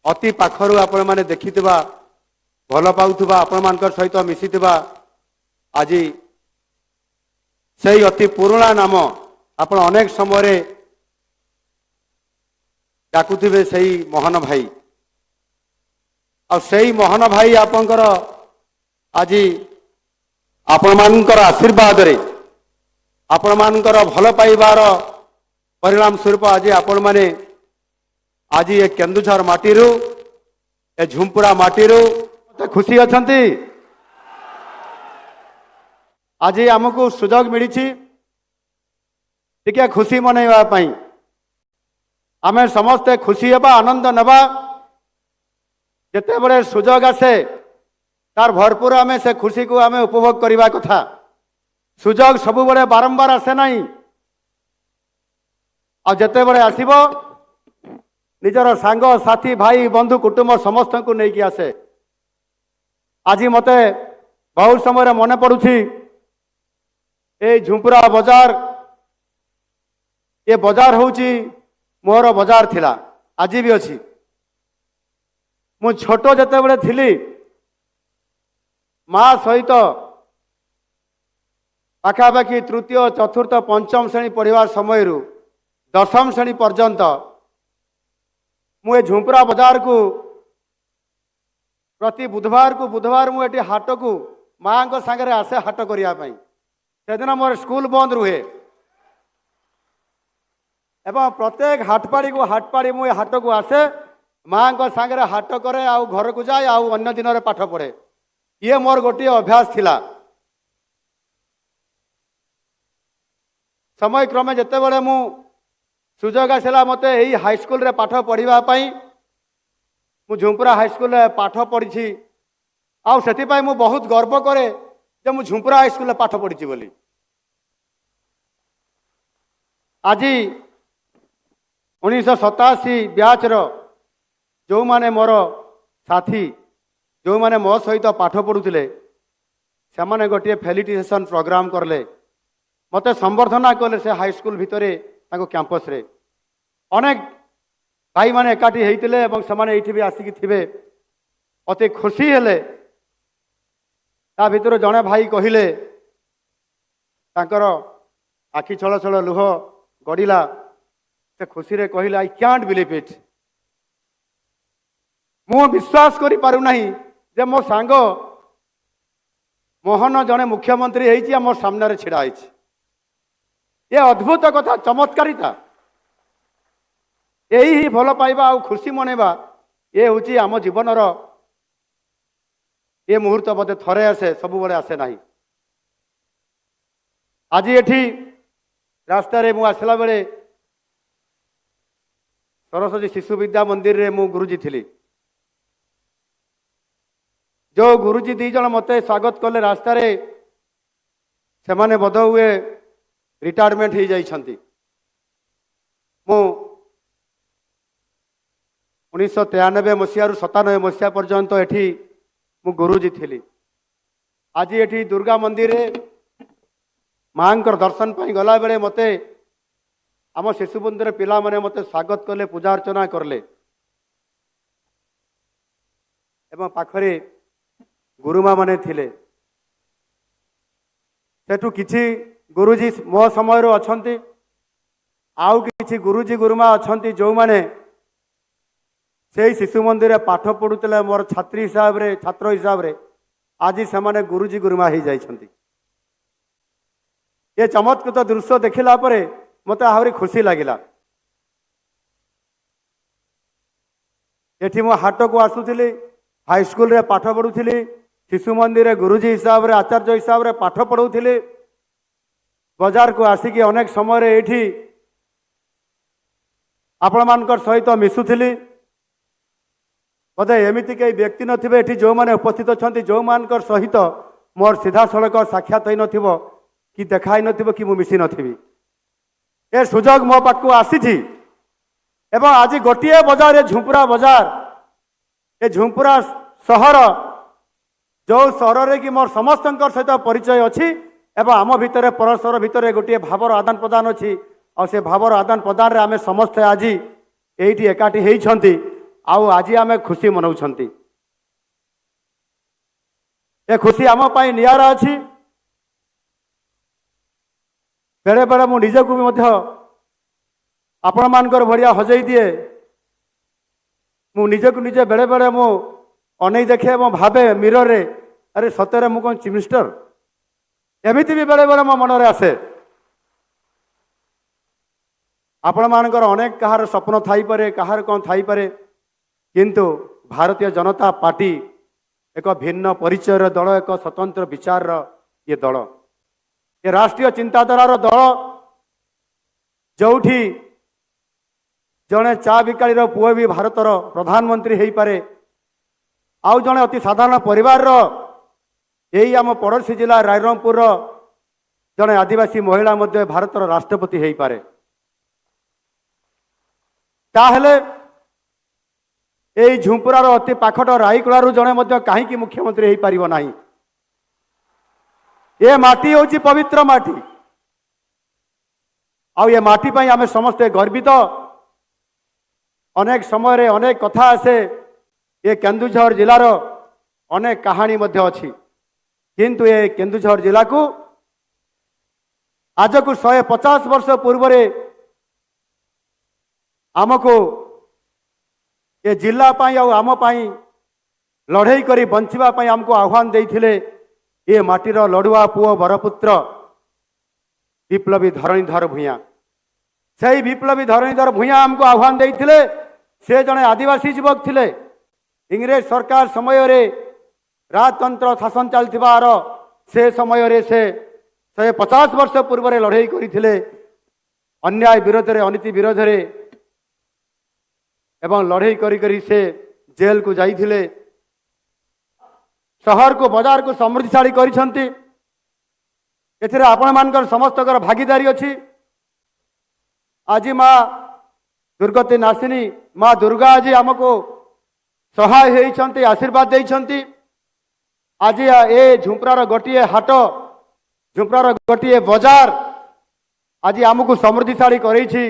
अति पाखरु आपण माने देखिथिबा भल पाउथबा आपण मानकर सहित मिसिथिबा आज सही अति पुराणा नाम आपण अनेक समय डाकुथिबे सही मोहन भाई और सही मोहन भाई आपंकर आज आपण मानकर आशीर्वाद रे आपण मानकर भल पाइबार परिणाम स्वरूप आज आपण माने आज ये केन्दुझर माटीरू ए झुंपुरा माटीरू खुशी अछंती। आज आमको सुजोग मिली टिके खुशी मनैबा पई आमे समस्ते खुशी हेबा आनंद नेबा जेते बड़े सुजोग आसे तार भरपूर आमे से खुशी को आमे उपभोग करबा कथा। सुजोग सबु बड़े बारंबार आसे नहीं आ जेते बड़े आसीबो निजर सांग साथी भाई बंधु कुटुंब समस्त को नहीं आसे। आज मते बहुत समय मन पड़ुछि ए झुंपुरा बाजार ये बाजार होउछि मोर बाजार थिला आज भी अच्छी। मु छोट जते बड़े थिली माँ सहित पाखापाखि तृतीय चतुर्थ पंचम श्रेणी पढ़िबार समय दशम श्रेणी पर्यंत मुझे झुंपुरा बाजार को प्रति बुधवार मुझे हाट को माँ को सांगे आसे हाट करने से दिन मोर स्कूल बंद रुहे एवं प्रत्येक हाटपाड़ी मुझे हाट को आसे माँ को सांगे हाट करे आउ घर को जाए आउ अन्य दिन में पाठ पढ़े ये मोर गोटे अभ्यास थिला। समय क्रमे जिते बड़े मु सुजोग आसला मत यही हाईस्कल रे पाठ पढ़ापी मु झुंपुरा हाईस्कल पाठ पढ़ी आउ मु बहुत गर्व करे जे मु झुंपुरा हाईस्कल पाठ पढ़ी बोली। आज 1987 ब्याच जो माने मोर साथी जो माने मो सहित पाठ पढ़ुले से माने गोटे फेलिटेशन प्रोग्राम करले मते संबर्धना कले से हाईस्कल भितर कैंपस रे अनेक भाई माने एकाठी होते से माने ये भी आसिक थे अति खुशी हेले ता भितर जड़े भाई कहले तांकर आखि छल छल लुह गड़िला से खुशी रे कहले आई कैंट बिलीव इट मु विश्वास करि पारु नहीं जे मो सांग मोहन जड़े मुख्यमंत्री होइछि मोर सामने छिड़ा होइछि। ये अद्भुत कथा चमत्कारिता यही ही भल पाइबा आ खुशी मनैबा ये हूँ आम जीवन ये मुहूर्त बोधे थरे आसे सब बड़े आसे ना। आज ये रास्ता रे मु आसला बेले सरस्वती शिशु विद्या मंदिर रे मु गुरुजी थी जो गुरुजी दी जन मते स्वागत कले रास्ता रे से माने बोध हुए रिटायरमेंट हो जाइछंती। मु 1993 मसीह 97 मसीहा पर्यंत एठी मु गुरुजी थी। आज एठी दुर्गा मंदिर रे माँ दर्शन पाई गला बेले मते आम शिशु मंदिर पिला माने मते स्वागत कले पूजा अर्चना करले एवं पाखरे गुरुमा माने थिले सेठू किछि गुरुजी मो समय अच्छी आउ किछि गुरुजी गुरुमा अच्छी जो माने से शिशु मंदिर पाठ पढ़ुले मोर छात्री हिसाब रे छात्र हिसाब रे आज से माने गुरुजी गुरुमा हो जाइछंती। ये चमत्कृत दृश्य देखिला परे मते आहरी खुशी लागिला। एठी मो हाट को आसुथिली हाईस्कल रे पाठ पढ़ुथिली शिशु मंदिर रे गुरुजी हिसाब रे आचार्य हिसाब रे पाठ पढ़ुथिली बाजार को आसिकी अनेक समय ये आपण मानकर सहित मिसुथिली बोधे एमती कई व्यक्ति नथिबे एठी जो माने उपस्थित अछंती जो मानकर सहित मोर सीधा सड़क साक्षात होई नथिबो कि देखाई नथिबो कि मु मिसी नथिबी ए सुजोग मो पाखु आसीछि एवं आज गोटे बाजार ए झुंपुरा बाजार ए झुंपुरा सहर जो सहर रे कि मोर समस्त सहित परिचय अच्छी एवं आम भितर परस्पर भितर गोटे भावर आदान प्रदान अच्छी और से भावर आदान प्रदान रे आमे समस्त आज एठी एकाठी होइछंती आउ आज आम खुशी मनाउछंती। ए खुशी आम पाई नियारा अछि। बेले बेले मु निजकु भी मध्य आपण मानकर भड़िया हजई दिए। मु निजकु निजे बेले बेले मु अनै देखे मो भावे मिरर रे अरे सतरे मु कौन चीफ मिनिस्टर एमिति भी बेले बेले मो मनरे आसे। आपण मानकर अनेक कहार स्वप्न थाई पारे कहार कौन थाई पारे किंतु भारतीय जनता पार्टी एक भिन्न परिचय दल एक स्वतंत्र विचार ये दल ये राष्ट्रीय चिंताधारार दल जोठी जड़े चा बिकाड़ी पुओ भी भारतर प्रधानमंत्री हो पारे आउ जड़े अति साधारण परिवार यही आम पड़ोसी जिला रायरंगपुर जड़े आदिवासी महिला मध्य भारतर राष्ट्रपति हो पारे ताहले यही झुंपुरार अति पाखट राईकलारू जड़े मध्य कहीं मुख्यमंत्री हो पारिबो नाही। ये माटी होची पवित्र माटी आउ ये माटी पई आमे समस्ते गर्वित। अनेक समय रे अनेक कथा आसे ये केन्दुझर जिलार अनेक कहानी मध्य अछि किंतु ये केन्दुझर जिला को आज को 150 वर्ष पूर्व आमको ये जिला पाई आम पाई लड़ई करी बंचिबा पाई आमको आह्वान देइथिले ये माटीर लड़ुआ पुओ बरपुत्र विप्लवी धरणीधर भूया। से विप्लवी धरणीधर भूया आमको आह्वान देइथिले। से जड़े आदिवासी युवक थिले। इंग्रेज सरकार समय रे राजतंत्र शासन चलथिबार से समय रे से 150 वर्ष पूर्व लड़ई करथिले अन्याय विरोध रे अनीति विरोध रे एवं लड़ई करी करी से जेल को जाइथिले। शहर को बाजार को समृद्धिशाली करिसंती। एथिरे आपण मानकर समस्तकर भागीदारी अछि। आज माँ दुर्गति नासिनी माँ दुर्गा आज आमको सहाय होइछंती आशीर्वाद देइछंती। आज ए झुंपरार गोटिए हाट झुंपरार गोटिए बाजार आज आमको समृद्धिशाली करैछि।